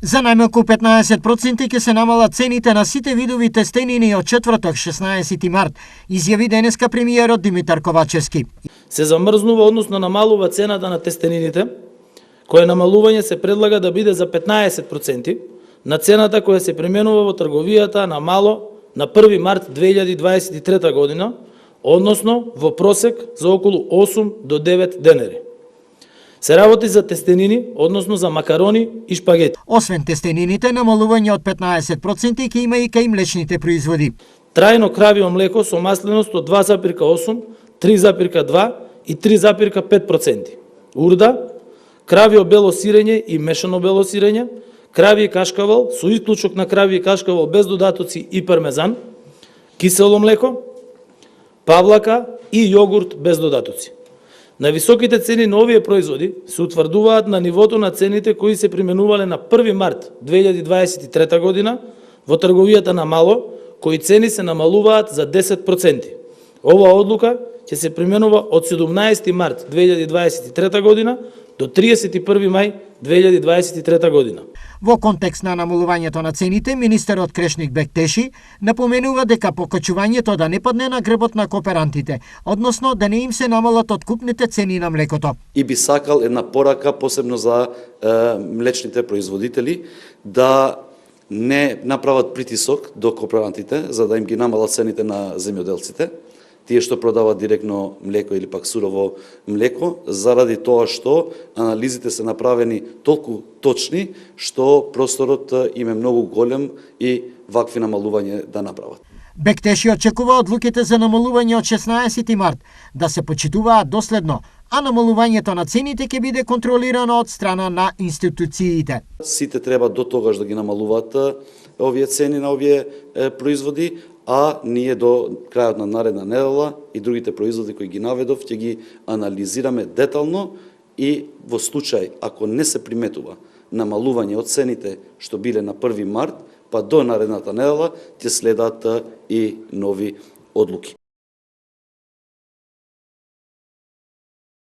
За најмалку 15% ќе се намалат цените на сите видови тестенини од четврток 16 март, изјави денеска премиерот Димитар Ковачевски. Се замрзнува, односно намалува цената на тестенините, кое намалување се предлага да биде за 15% на цената која се применува во трговијата на мало на 1 март 2023 година, односно во просек за околу 8 до 9 денери. Се работи за тестенини, односно за макарони и шпагети. Освен тестенините, намалување од 15% ќе има и кај млечните производи. Трајно кравио млеко со масленост од 2,8, 3,2 и 3,5%. Урда, кравио бело сирење и мешано бело сирење, крави кашкавал со исклучок на крави кашкавал без додатоци и пармезан, кисело млеко, павлака и јогурт без додатоци. Највисоките цени на овие производи се утврдуваат на нивото на цените кои се применувале на 1 март 2023 година во трговијата на мало, кои цени се намалуваат за 10%. Оваа одлука ќе се применува од 17 март 2023 година до 31 мај 2023 година. Во контекст на намалувањето на цените, министерот Крешник Бектеши напоменува дека покачувањето да не падне на грбот на кооперантите, односно да не им се намалат откупните цени на млекото. И би сакал една порака посебно за млечните производители да не направат притисок до кооперантите за да им ги намалат цените на земјоделците, тие што продават директно млеко или пак сурово млеко, заради тоа што анализите се направени толку точни, што просторот им е многу голем и вакви намалување да направат. Бектеши очекува одлуките за намалување од 16 март да се почитуваат доследно, а намалувањето на цените ќе биде контролирано од страна на институциите. Сите треба до тогаш да ги намалуваат овие цени на овие производи, а ние до крајот на наредна недела и другите производи кои ги наведов ќе ги анализираме детално и во случај ако не се приметува намалување од цените што биле на 1 март, па до наредната недела ќе следат и нови одлуки.